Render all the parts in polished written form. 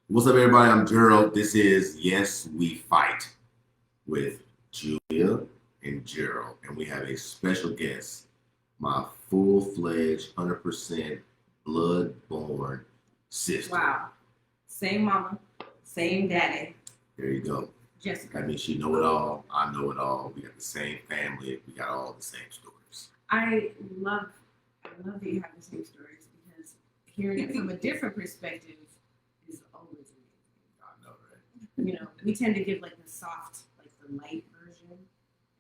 What's up, everybody? I'm Gerald. This is Yes, We Fight with Julia and Gerald. And we have a special guest, my full-fledged, 100% blood-born sister. Wow. Same mama, same daddy. There you go. Jessica. That means she know it all. I know it all. We got the same family. We got all the same stories. I love that you have the same stories because hearing it from a different perspective is always amazing. I know, right? You know, we tend to give like the soft, like the light version,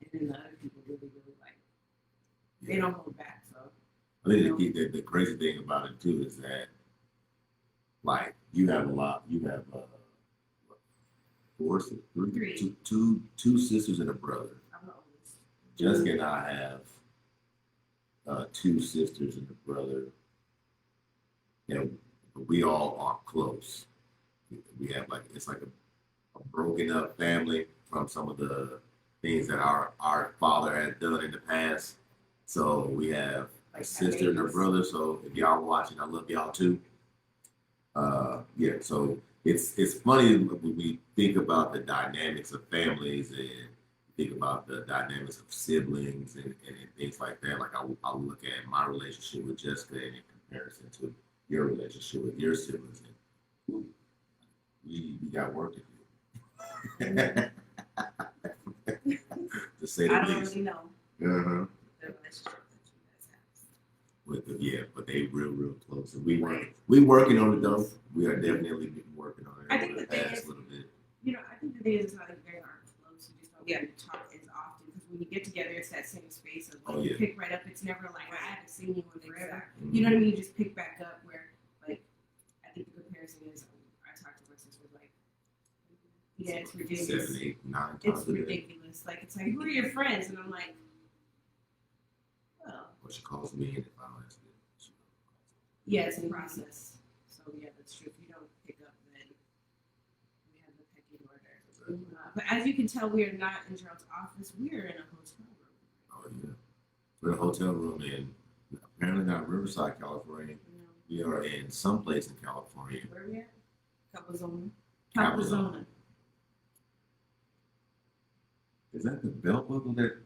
and then the other people really like they don't hold back. So I think the crazy thing about it too is that, like, you have two sisters and a brother. I'm the oldest. Jessica and I have two sisters and a brother. And we all are close. We have it's like a broken up family from some of the things that our father had done in the past. So we have a sister and a brother. So if y'all watching, I love y'all too. So it's funny when we think about the dynamics of families and think about the dynamics of siblings and things like that. Like I look at my relationship with Jessica and in comparison to your relationship with your siblings. And we got work to do. To say the least. I don't really know the relationship that you guys have. But they real close. And we working on it though. We are definitely working on it. I think the thing is, a little bit. I think the thing is not like they are close. You just don't get to talk as often because when you get together, it's that same space of like you pick right up. It's never like I haven't seen you in forever. Mm-hmm. You know what I mean? You just pick back up where like I think the comparison is I talked to my sister like it's ridiculous. 7, 8, 9 times. It's ridiculous. Like it's like who are your friends? And I'm like, well. Well, she calls me and if I don't answer it, yeah, it's a process. So yeah, that's true. If you don't pick up, then we have the pecking order. But as you can tell, we are not in Gerald's office. We are in a hotel room. Oh yeah, we're in a hotel room in apparently not Riverside, California. No. We are in some place in California. Where are we at? Capizona. Is that the belt buckle that?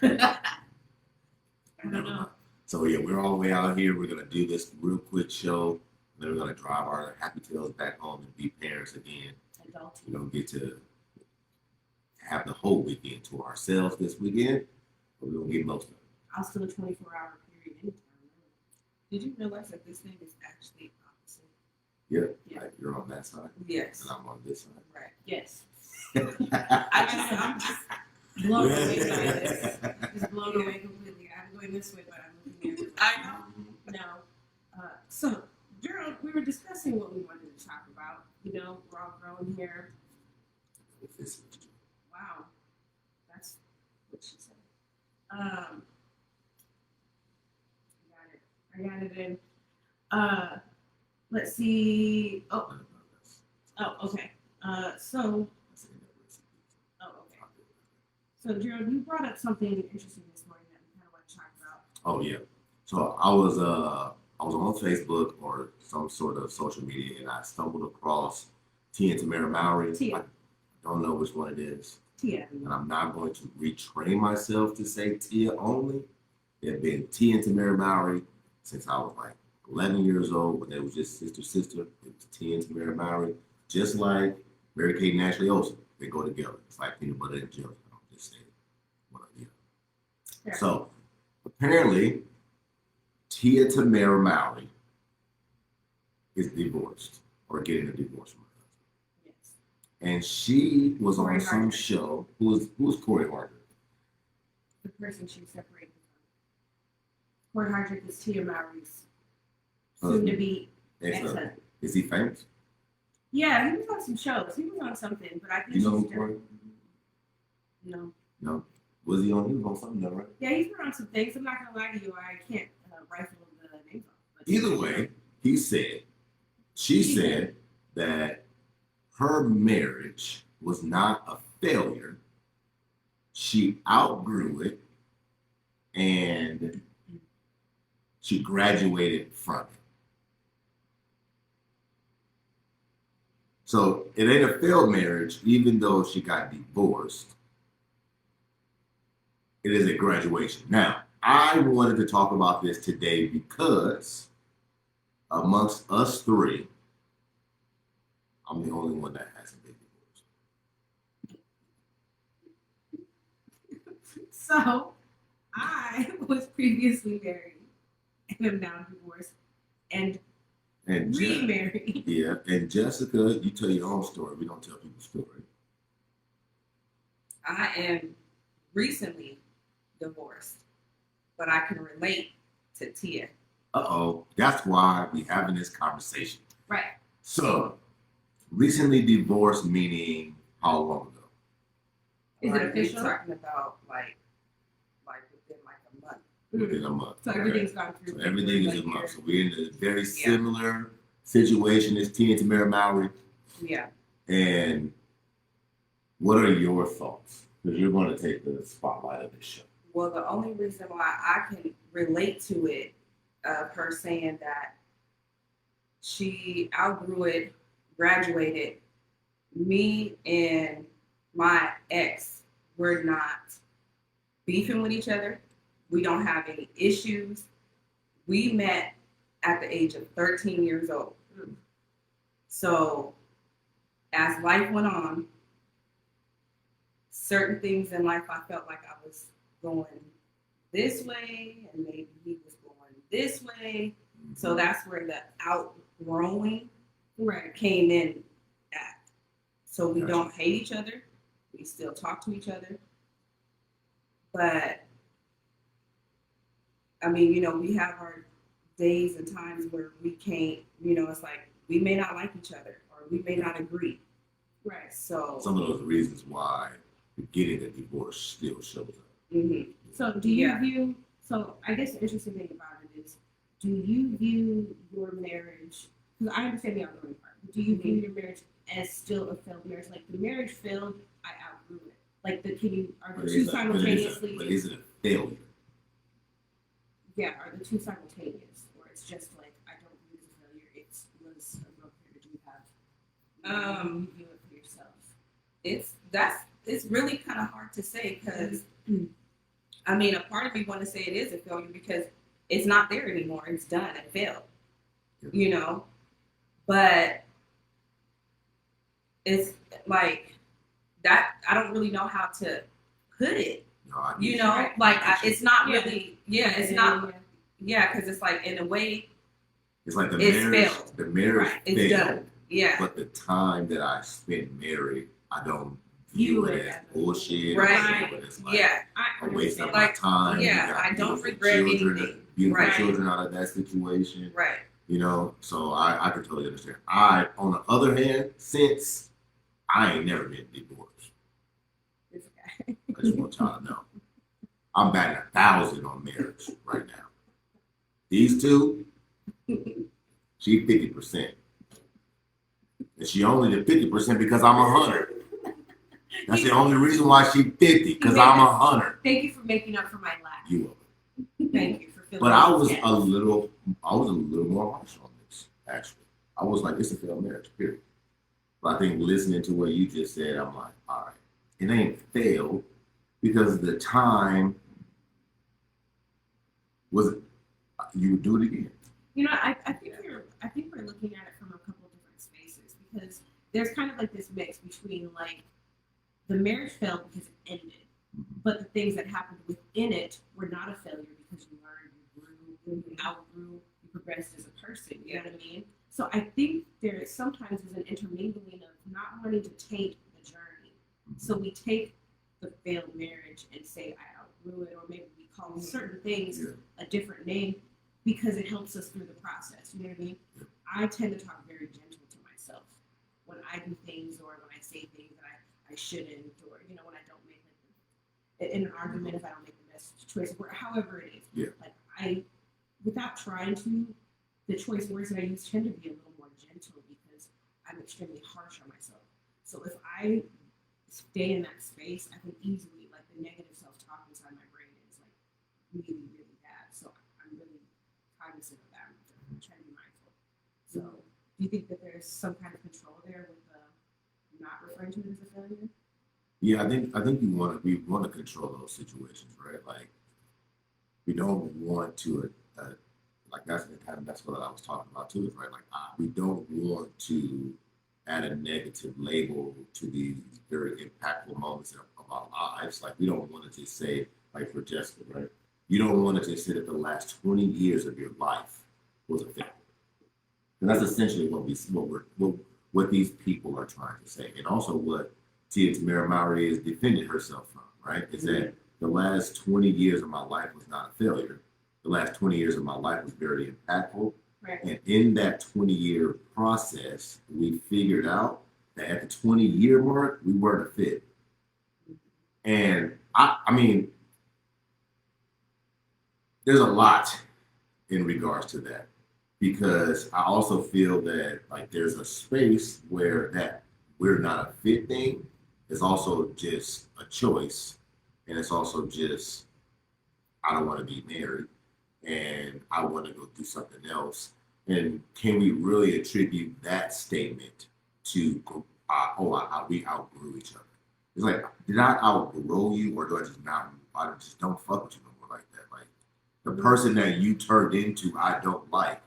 I don't know. So yeah, we're all the way out here. We're gonna do this real quick show. Then we're gonna drive our happy tails back home and be parents again. Adult. We're gonna get to have the whole weekend to ourselves this weekend, but we're gonna get most of it. I'll still a 24-hour period anytime. Did you realize that this thing is actually opposite? Yeah. Like you're on that side. Yes. And I'm on this side. Right. Yes. I'm just blown away by this. Just blown away completely. I'm going this way, but I'm looking at it. I know. No. So, Gerald, we were discussing what we wanted to talk about. We're all grown here. Wow. That's what she said. I got it in. Let's see. Oh, okay. So, Gerald, you brought up something interesting this morning that we kind of want to talk about. Oh yeah. So I was on Facebook or some sort of social media, and I stumbled across Tia and Tamara Mowry. Tia. I don't know which one it is. Tia. And I'm not going to retrain myself to say Tia only. They've been Tia and Tamara Mowry since I was like 11 years old, when they was just sister. It was Tia and Tamara Mowry, just like Mary Kate and Ashley Olsen. They go together. It's like peanut butter and jelly. Just saying. Yeah. So apparently, Tia Tamara Mowry is divorced or getting a divorce from her husband. Yes. And she was on some show. Who was Corey Harder? The person she separated from. Corey Hardrick is Tia Mowry's soon to be ex-husband. Is he famous? Yeah, he was on some shows. He was on something, but I think you know who Corey? No. Was he on? He was on something, though, right? Yeah, he's been on some things. I'm not gonna lie to you. I can't rifle the names off. Either way, she said that her marriage was not a failure. She outgrew it, and she graduated from it. So it ain't a failed marriage, even though she got divorced. It is a graduation. Now, I wanted to talk about this today because amongst us three, I'm the only one that hasn't been divorced. So I was previously married and am now divorced and remarried. Yeah, and Jessica, you tell your own story. We don't tell people's story. I am recently divorced, but I can relate to Tia. That's why we having this conversation. Right. So, recently divorced meaning how long ago? Is it official? We're talking about like within like a month. Within a month. So everything's gone through. So everything is a month. So we're in a very similar situation as Tia and Tamara Mowry. Yeah. And what are your thoughts? Because you're going to take the spotlight of this show. Well, the only reason why I can relate to it, her saying that she outgrew it, graduated, me and my ex, we're not beefing with each other. We don't have any issues. We met at the age of 13 years old. So as life went on, certain things in life I felt like I was going this way and maybe he was going this way. So that's where the outgrowing came in at. So we don't hate each other. We still talk to each other. But I mean, we have our days and times where we can't, it's like we may not like each other or we may not agree. Right. So some of those reasons why getting a divorce still shows up. Mm-hmm. So do you view? So I guess the interesting thing about it is, do you view your marriage? Because I understand the outgoing part. But do you view your marriage as still a failed marriage? Like the marriage failed, I outgrew it. Like are the two simultaneously? But is it a failure? Yeah, are the two simultaneous, or it's just like I don't view it as a failure? It was a real failure. Do you have? You view it for yourself? It's really kind of hard to say because I mean, a part of me want to say it is a failure because it's not there anymore. It's done. It failed. But it's like that. I don't really know how to put it. No, it's not really. Yeah, it's not. Yeah, because it's like in a way. It's like the marriage. Failed. The marriage failed. It's done. Yeah. But the time that I spent married, I don't view it as bullshit. Right. It's like a waste of my time. Yeah, I don't regret anything. Beautiful children out of that situation. Right. So I can totally understand. On the other hand, since I ain't never been divorced. It's okay. I just want y'all to know. I'm batting 1,000 on marriage right now. These two, she 50%. And she only did 50% because I'm 100. That's the only reason why she 50, because I'm 100. Thank you for making up for my lack. You will. Thank you for filling. But I was a little more harsh on this, actually. I was like, it's a failed marriage, period. But I think listening to what you just said, I'm like, all right, it ain't failed because the time was you would do it again. I think we're looking at it from a couple different spaces because there's kind of like this mix between like the marriage failed because it ended, but the things that happened within it were not a failure because you learned, you grew, you outgrew, you progressed as a person. You know what I mean? So I think there sometimes is an intermingling of not wanting to taint the journey. So we take the failed marriage and say I outgrew it, or maybe we call certain things a different name because it helps us through the process. You know what I mean? I tend to talk very gentle to myself when I do things or when I say things that I shouldn't, or when I don't make in an argument if I don't make the best choice of word, however it is. Yeah. Like I, without trying to, the choice words that I use tend to be a little more gentle because I'm extremely harsh on myself. So if I stay in that space, I can easily like the negative self-talk inside my brain is like really, really bad. So I'm really cognizant of that. I'm trying to be mindful. So do you think that there's some kind of control there with the not referring to it as a failure? Yeah, I think we want to control those situations, right? Like we don't want to like that's what I was talking about too, is right? Like we don't want to add a negative label to these very impactful moments of our lives. Like we don't want to just say, like for Jessica, right? You don't want to just say that the last 20 years of your life was a failure. And that's essentially what these people are trying to say, and also what Tia Tamara Mowry has defended herself from, right? Is that the last 20 years of my life was not a failure. The last 20 years of my life was very impactful. Right. And in that 20-year process, we figured out that at the 20-year mark, we weren't a fit. And I mean, there's a lot in regards to that, because I also feel that like there's a space where that we're not a fit thing is also just a choice, and it's also just I don't want to be married and I want to go do something else. And can we really attribute that statement to we outgrew each other? It's like, did I outgrow you, or do I just not? I just don't fuck with you no more like that. Like the person that you turned into, I don't like.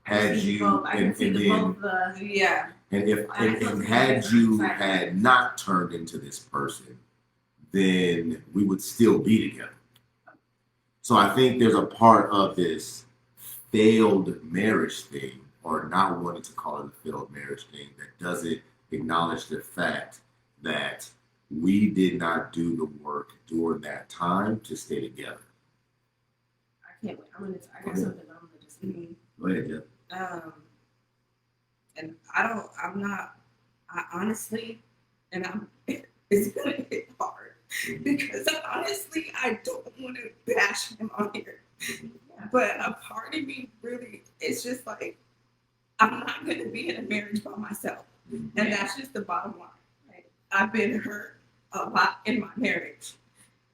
Had you and then Yeah. and if and had you had not turned into this person, then we would still be together. So I think there's a part of this failed marriage thing, or not wanting to call it a failed marriage thing, that doesn't acknowledge the fact that we did not do the work during that time to stay together. I can't wait. I got something I'm gonna just. Go ahead, Jeff. And I honestly, it's gonna hit hard because honestly, I don't want to bash him on here. But a part of me really, it's just like, I'm not going to be in a marriage by myself. And that's just the bottom line. Right? I've been hurt a lot in my marriage.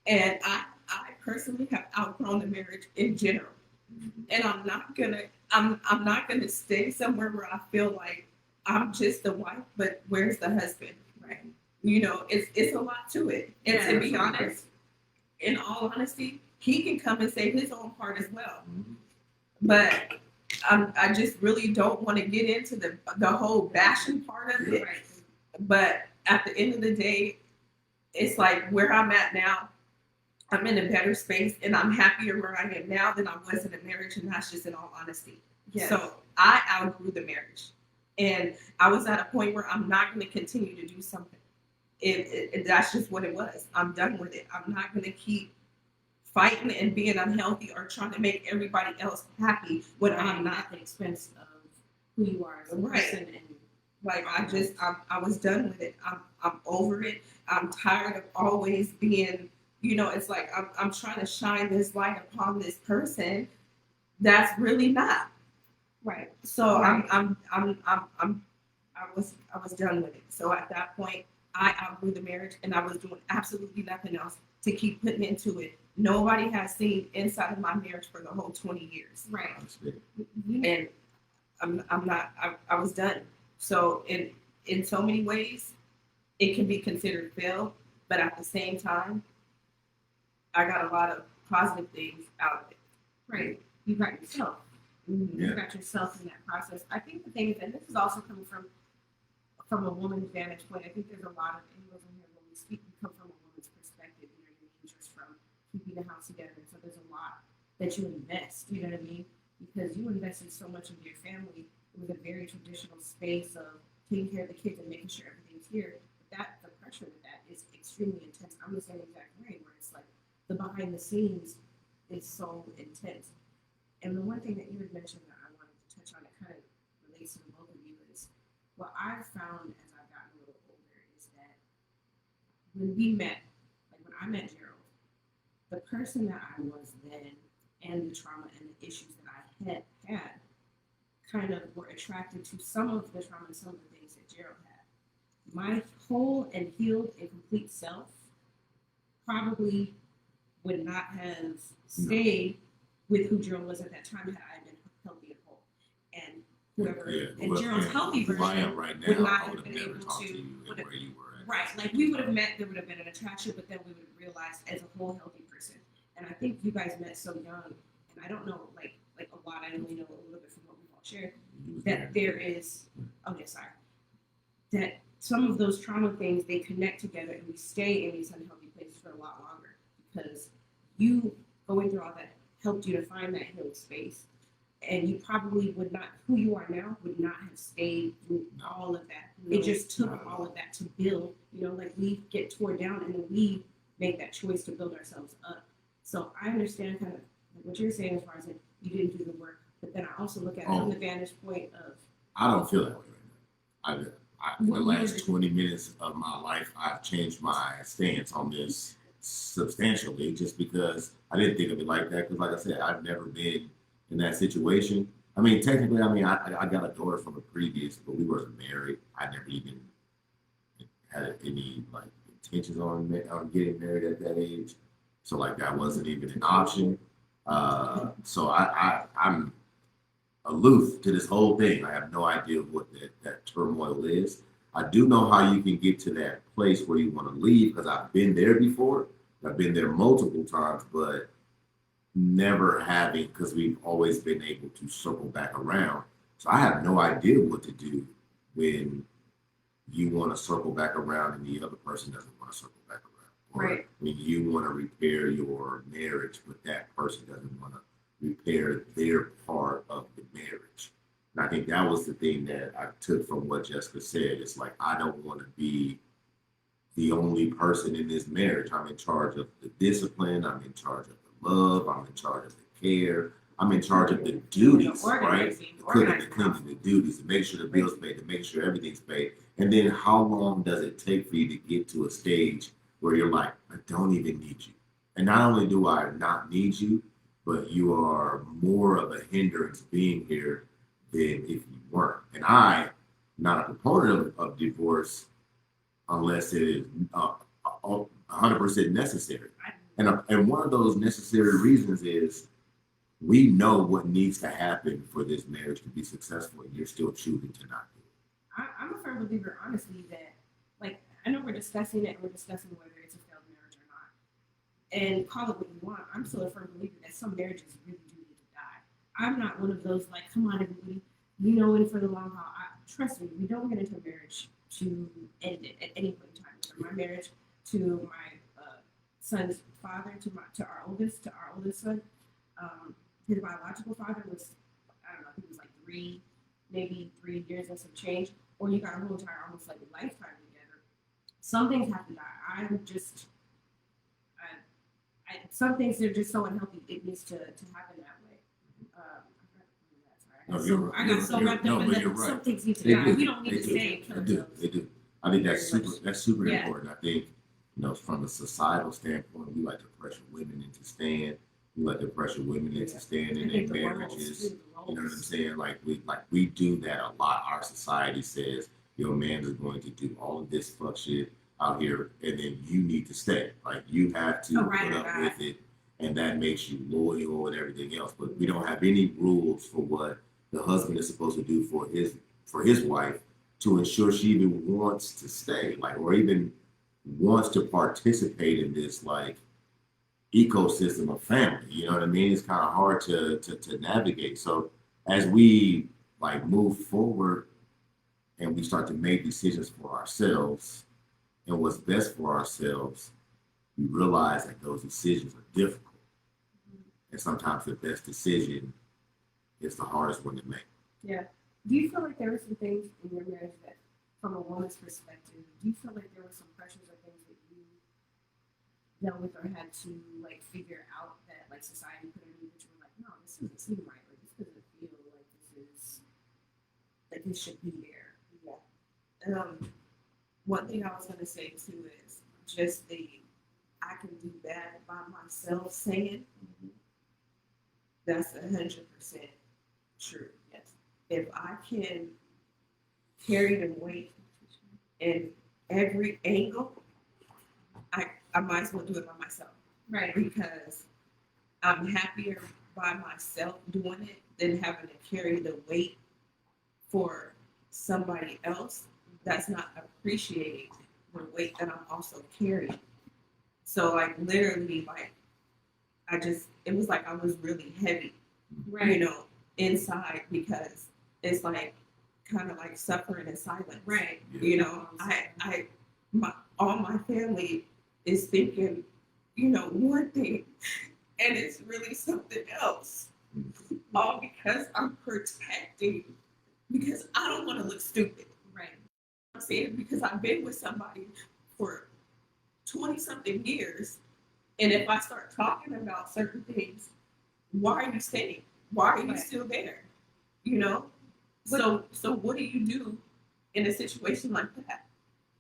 And I personally have outgrown the marriage in general. And I'm not gonna stay somewhere where I feel like I'm just the wife, but where's the husband? Right? You know, it's a lot to it. And to be honest, in all honesty, he can come and say his own part as well. But I just really don't want to get into the whole bashing part of it. Right. But at the end of the day, it's like where I'm at now, I'm in a better space and I'm happier where I am now than I was in a marriage, and that's just in all honesty. Yes. So I outgrew the marriage, and I was at a point where I'm not going to continue to do something. That's just what it was. I'm done with it. I'm not going to keep fighting and being unhealthy or trying to make everybody else happy when I'm not at the expense of who you are as a person. And like I was done with it. I'm over it. I'm tired of always being, you know, it's like I'm trying to shine this light upon this person that's really not. Right. So right. I was done with it. So at that point, I outgrew the marriage, and I was doing absolutely nothing else to keep putting into it. Nobody has seen inside of my marriage for the whole 20 years. Right. And I was done. So in so many ways, it can be considered failed, but at the same time, I got a lot of positive things out of it. Right. You got yourself. Mm-hmm. Yeah. You got yourself in that process. I think the thing is, and this is also coming from a woman's vantage point. I think there's a lot of angles in here when we speak. We come from a woman's perspective. You know, your interest from keeping the house together. And so there's a lot that you invest. You know what I mean? Because you invested so much into your family. It was a very traditional space of taking care of the kids and making sure everything's here. But the pressure with that is extremely intense. I'm the same exact way, where it's like the behind the scenes is so intense. And the one thing that you had mentioned that I wanted to touch on, it kind of relates to the both of you, is what I've found as I've gotten a little older is that when we met, like when I met Gerald, the person that I was then and the trauma and the issues that I had kind of were attracted to some of the trauma and some of the things that Gerald had. My whole and healed and complete self probably would not have stayed with who Gerald was at that time had I been healthy and whole. And whoever, Yeah, and Gerald's healthy who I version am right would now, not I have would have been never able talked to to. you and where you were at. Right, like we would have met, there would have been an attraction, but then we would have realized as a whole healthy person. And I think you guys met so young, and I don't know like a lot. I only know a little bit from what we've all shared. That there is, oh yeah, sorry, that some of those trauma things they connect together, and we stay in these unhealthy places for a lot longer because you going through all that helped you to find that healed space. And you probably would not, who you are now, would not have stayed through all of that. No. It just took all of that to build, like we get torn down and then we make that choice to build ourselves up. So I understand kind of like what you're saying as far as like you didn't do the work, but then I also look at it from the vantage point of. I don't feel that way right now. In the last 20 minutes of my life, I've changed my stance on this substantially just because I didn't think of it like that. Because like I said, I've never been in that situation. I mean, technically, I got a daughter from a previous, but we weren't married. I never even had any like intentions on getting married at that age. So like that wasn't even an option. So I'm aloof to this whole thing. I have no idea what that turmoil is. I do know how you can get to that place where you want to leave because I've been there before. I've been there multiple times, but never having, because we've always been able to circle back around. So I have no idea what to do when you want to circle back around and the other person doesn't want to circle back around. Or right. when you want to repair your marriage, but that person doesn't want to repair their part of the marriage. And I think that was the thing that I took from what Jessica said. It's like, I don't want to be the only person in this marriage. I'm in charge of the discipline. I'm in charge of the love. I'm in charge of the care. I'm in charge of the duties, right? The cooking, the cleaning, the duties, to make sure the bills paid, to make sure everything's paid. And then how long does it take for you to get to a stage where you're like, I don't even need you. And not only do I not need you, but you are more of a hindrance being here than if you weren't. And I'm not a proponent of divorce unless it is 100% necessary. And one of those necessary reasons is we know what needs to happen for this marriage to be successful, and you're still choosing to not do it. I'm a firm believer, honestly, that like I know we're discussing it, and we're discussing whether it's a failed marriage or not, and call it what you want. I'm still a firm believer that some marriages really do need to die. I'm not one of those like, come on, everybody, in for the long haul. Trust me, we don't get into marriage to end it at any point in time. From my marriage to my son's father, to our oldest son. His biological father was, I don't know, I think it was like maybe 3 years and some change, or you got a whole entire almost like a lifetime together. Some things have to die. Some things are just so unhealthy. It needs to happen that way. I got so wrapped up in that. Some things need to die. We don't need to stay and kill ourselves. They do. I think that's super important. I think, from a societal standpoint, we like to pressure women into staying. We like to pressure women into staying in their marriages. You know what I'm saying? Like we do that a lot. Our society says your man is going to do all of this fuck shit out here, and then you need to stay. Like you have to put up with it, and that makes you loyal and everything else. But we don't have any rules for what the husband is supposed to do for his wife to ensure she even wants to stay, like, or even wants to participate in this like ecosystem of family. You know what I mean? It's kind of hard to navigate. So as we like move forward and we start to make decisions for ourselves and what's best for ourselves, we realize that those decisions are difficult. And sometimes the best decision is the hardest one to make. Yeah. Do you feel like there were some things in your marriage that, from a woman's perspective, do you feel like there were some pressures or things that you dealt with or had to like figure out that like society put on you that you were like, no, this doesn't seem right, or this doesn't feel like this should be there? Yeah. One thing I was gonna say too is just I can do that by myself saying that's 100% true. Yes. If I can carry the weight in every angle, I might as well do it by myself. Right. Because I'm happier by myself doing it than having to carry the weight for somebody else that's not appreciating the weight that I'm also carrying. So like literally like it was like I was really heavy, Right. you know, inside because it's like kind of like suffering in silence. Right. You know, all my family is thinking, you know, one thing and it's really something else. All because I'm protecting because I don't want to look stupid. Right. I'm saying because I've been with somebody for 20 something years. And if I start talking about certain things, why are you staying? Why are you still there? You know? So what do you do in a situation like that?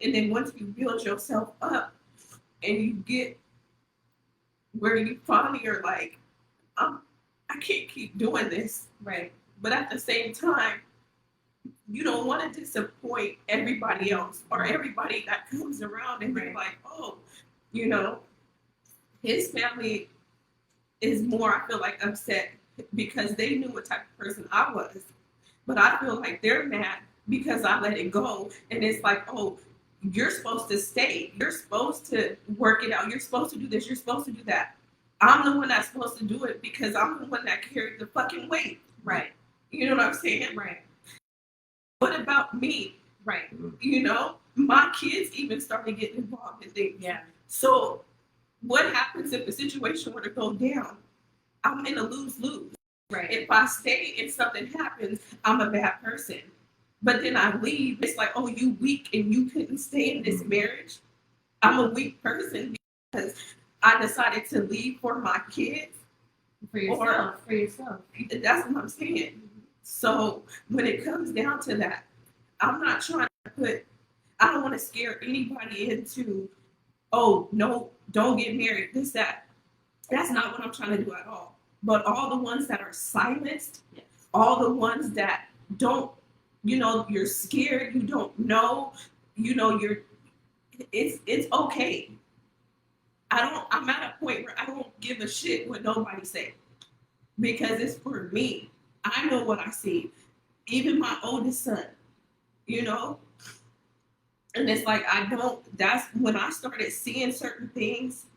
And then once you build yourself up and you get where you finally are like, I can't keep doing this. Right. But at the same time, you don't want to disappoint everybody else or everybody that comes around and be like, oh, you know, his family is more, I feel like, upset because they knew what type of person I was. But I feel like they're mad because I let it go. And it's like, oh, you're supposed to stay. You're supposed to work it out. You're supposed to do this. You're supposed to do that. I'm the one that's supposed to do it because I'm the one that carried the fucking weight. Right. You know what I'm saying? Right. What about me? Right. You know, my kids even started getting involved in things. Yeah. So what happens if the situation were to go down? I'm in a lose-lose. Right. If I stay and something happens, I'm a bad person. But then I leave, it's like, oh, you weak and you couldn't stay in this marriage. I'm a weak person because I decided to leave for my kids. For yourself. For yourself. That's what I'm saying. So when it comes down to that, I'm not trying to I don't want to scare anybody into, oh, no, don't get married, this, that. That's not what I'm trying to do at all. But all the ones that are silenced, yes. All the ones that don't, you know, you're scared, you don't know, you know, it's okay. I'm at a point where I don't give a shit what nobody say because it's for me. I know what I see. Even my oldest son, you know, and it's like that's when I started seeing certain things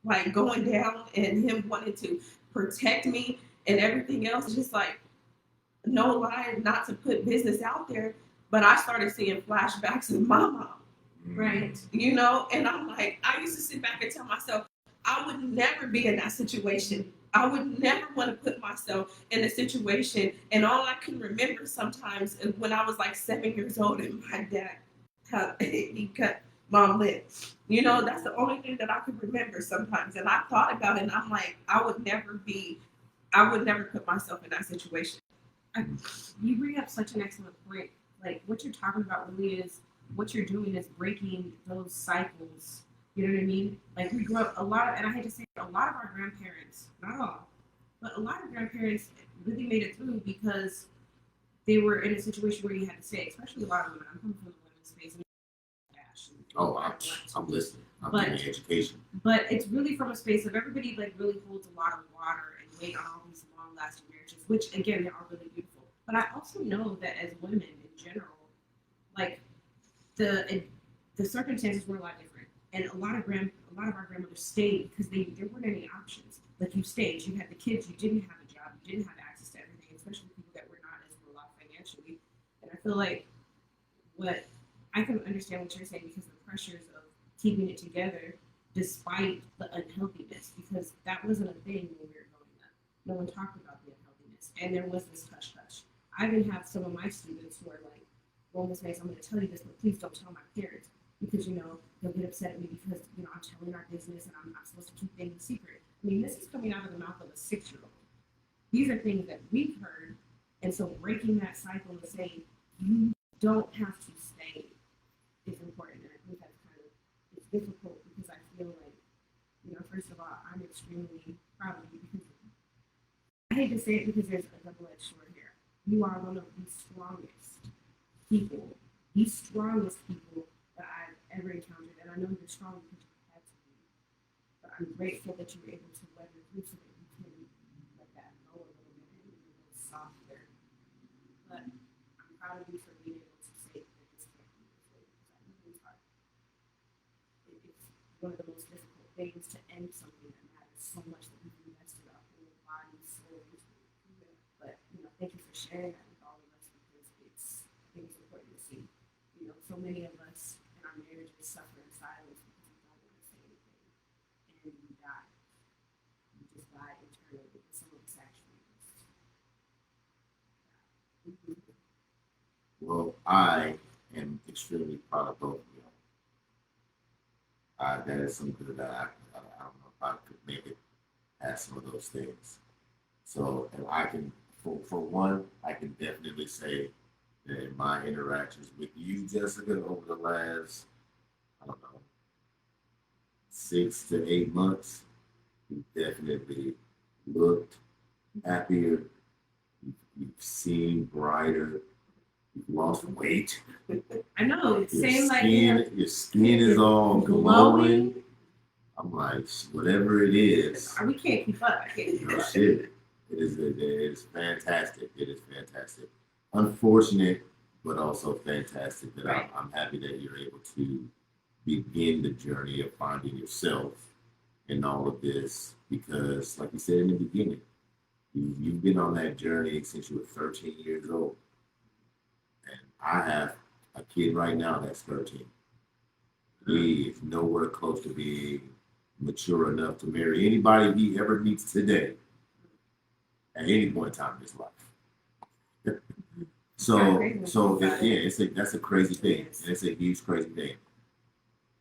like going down and him wanting to protect me and everything else. It's just like, no lie, not to put business out there, but I started seeing flashbacks of my mom. Right. You know, and I'm like, I used to sit back and tell myself, I would never be in that situation. I would never want to put myself in a situation. And all I can remember sometimes is when I was like 7 years old and my dad, he cut mom lip. You know, that's the only thing that I could remember sometimes. And I thought about it and I'm like, I would never put myself in that situation. You bring up such an excellent point. Like what you're talking about really is what you're doing is breaking those cycles. You know what I mean? Like we grew up and I hate to say it, a lot of our grandparents, not all, but a lot of grandparents really made it through because they were in a situation where you had to stay, especially a lot of women. I'm coming from the women's space. I'm listening. I'm getting education. But it's really from a space of everybody like really holds a lot of water and weight on all these long lasting marriages, which again they are really beautiful. But I also know that as women in general, like the circumstances were a lot different. And a lot of our grandmothers stayed because there weren't any options. Like you stayed, you had the kids, you didn't have a job, you didn't have access to everything, especially people that were not as well off financially. And I feel like I can understand what you're saying because of the pressures of keeping it together despite the unhealthiness, because that wasn't a thing when we were growing up. No one talked about the unhealthiness, and there was this hush hush. I even have some of my students who are like, well, Miss Mace, I'm going to tell you this, but please don't tell my parents because, you know, they'll get upset at me because, you know, I'm telling our business and I'm not supposed to keep things secret. I mean, this is coming out of the mouth of a 6-year-old. These are things that we've heard, and so breaking that cycle and saying you don't have to stay is important, and I think that's it's difficult because I feel like, you know, first of all, I'm extremely proud of you because I hate to say it because there's a double-edged sword here. You are one of the strongest people that I've ever encountered, and I know you're strong because you had to be. But I'm grateful that you were able to weather through so that you can let that go a little bit and be a little softer. But I'm proud of you for being able to say that this can't be this way because I know it's hard. It's one of the most difficult things to end something that matters so much that we've invested our whole body, soul into it. But thank you for sharing that with all of us because I think it's important to see. So many of us in our marriages suffer in silence because we don't want to say anything, and we die. We just die internally. But some of us actually just die. Well, I am extremely proud of both of you. That is something that I don't know if I could make it past some of those things. So, and I can, for one, I can definitely say that in my interactions with you, Jessica, over the last, I don't know, 6 to 8 months, you definitely looked happier. You've seen brighter. You've lost weight. I know. It's same like your skin is all glowing. I'm like, whatever it is. We can't keep up. I can't keep up. Shit. It is fantastic. It is fantastic. Unfortunate, but also fantastic that right. I'm happy that you're able to begin the journey of finding yourself in all of this because, like you said in the beginning, you've been on that journey since you were 13 years old. And I have a kid right now that's 13. He is nowhere close to being mature enough to marry anybody he ever meets today at any point in time in his life. That's a crazy thing. And it's a huge crazy thing.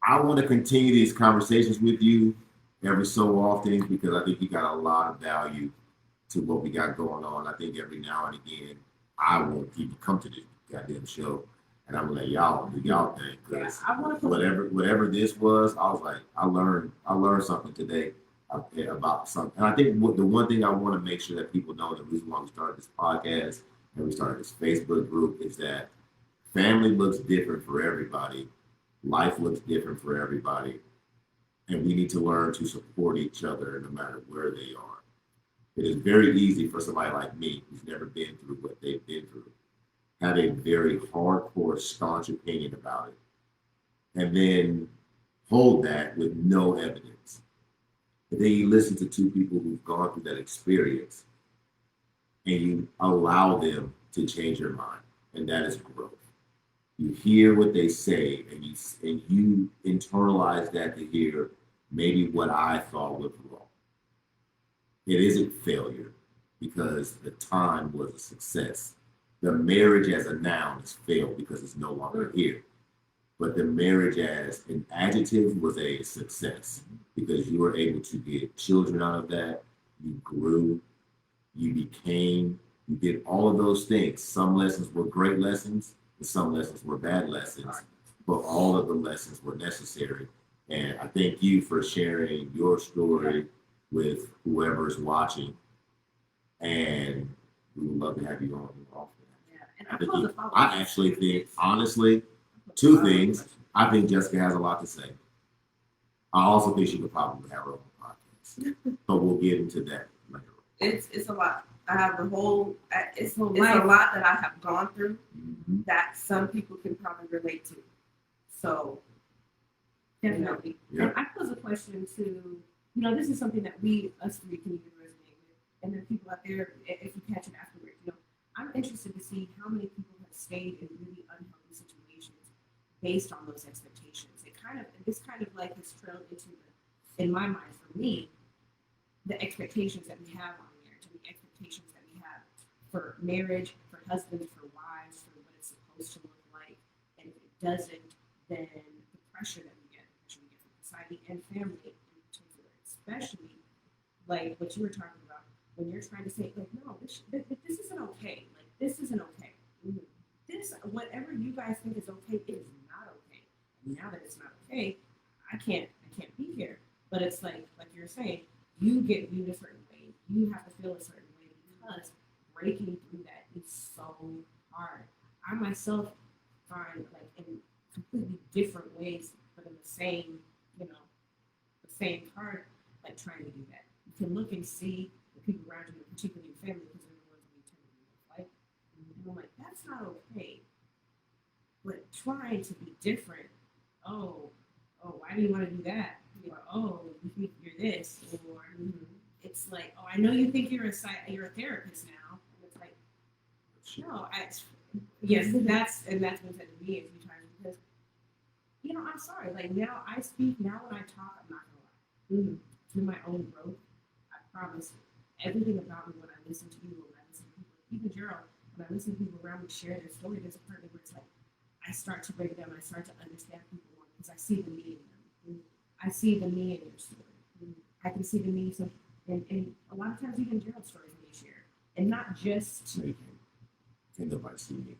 I want to continue these conversations with you every so often because I think you got a lot of value to what we got going on. I think every now and again, I want people to come to this goddamn show and I'm gonna let y'all do y'all thing because whatever this was, I was like, I learned something today about something. And I think the one thing I want to make sure that people know, the reason why we started this podcast and we started this Facebook group is that family looks different for everybody. Life looks different for everybody. And we need to learn to support each other no matter where they are. It is very easy for somebody like me who's never been through what they've been through, have a very hardcore, staunch opinion about it, and then hold that with no evidence. And then you listen to two people who've gone through that experience and you allow them to change your mind. And that is growth. You hear what they say and you internalize that to hear maybe what I thought was wrong. It isn't failure because the time was a success. The marriage as a noun is failed because it's no longer here. But the marriage as an adjective was a success because you were able to get children out of that. You grew, you did all of those things. Some lessons were great lessons and some lessons were bad lessons, but all of the lessons were necessary. And I thank you for sharing your story with whoever's watching. And we would love to have you on often. Yeah. And I actually think, honestly, two things. I think Jessica has a lot to say. I also think she could probably have her own podcast, but we'll get into that later. It's a lot. I have the whole. It's a lot that I have gone through that some people can probably relate to. So definitely. Yeah. And I pose a question to this is something that us three can even resonate with, and then people out there, if you catch it afterwards, I'm interested to see how many people have stayed in really unhealthy situations based on those expectations. This kind of like has trailed into in my mind for me, the expectations that we have on marriage and the expectations that we have for marriage, for husbands, for wives, for what it's supposed to look like. And if it doesn't, then the pressure that we get from society and family in particular, especially like what you were talking about when you're trying to say, like, no, this isn't okay. Like, this isn't okay. This, whatever you guys think is okay, it is not okay. And now that it's not okay, I can't be here. But it's like you're saying, you get viewed a certain way. You have to feel a certain way because breaking through that is so hard. I myself find like in completely different ways, but in the same part, like trying to do that. You can look and see the people around you, particularly your family, because they're the ones that you tend to be like. And I'm like, that's not okay. But trying to be different, oh, why do you want to do that? Or, oh, you think you're this, or it's like, oh, I know you think you're a therapist now. And it's like, no, yes, that's been said to me a few times because, I'm sorry. Like now I speak, now when I talk, I'm not gonna lie. Through my own growth, I promise everything about me when I listen to you, when I listen to people, even Gerald, when I listen to people around me share their story, there's a part where it's like I start to break down, I start to understand people more because I see the me in them. I see the me in your story. I can see the me and a lot of times even Gerald's stories when you share. And not just Can't nobody see me.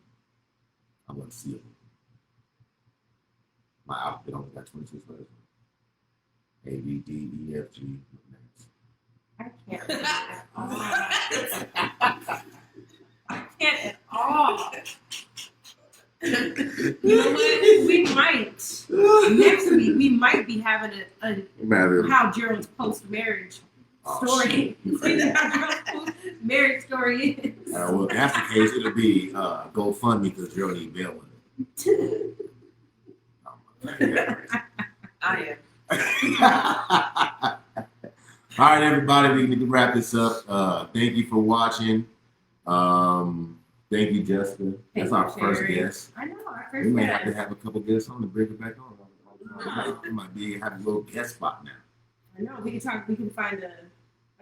I want to see it. My outfit only got 26 letters. A, B, D, E, F, G. I can't at all. I can't at all. You know what? We might next week. We might be having a how Gerald's post-marriage story. How Gerald's post-marriage story is. Well, if that's the case, it'll be GoFundMe because Gerald need bail money. I am. All right, everybody, we need to wrap this up. Thank you for watching. Thank you, Jessica. That's our first guest. I know, our first We may guest. have to have a couple guests on to bring it back on. We might be have a little guest spot now. I know. We can talk. We can find a.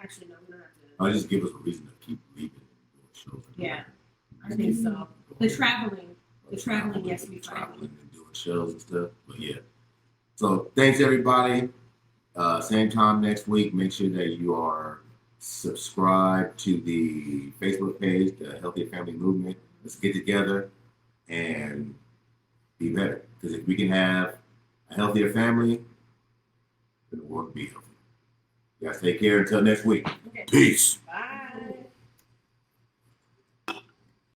Actually, no, we don't have to. I'll just give us a reason to keep leaving shows. Yeah, I think so. The traveling, yes, we traveling and doing shows and stuff. But yeah. So thanks everybody. Same time next week. Make sure that you are subscribed to the Facebook page, the Healthy Family Movement. Let's get together and be better. Because if we can have a healthier family, then the world will be healthy. You guys take care until next week. Okay. Peace.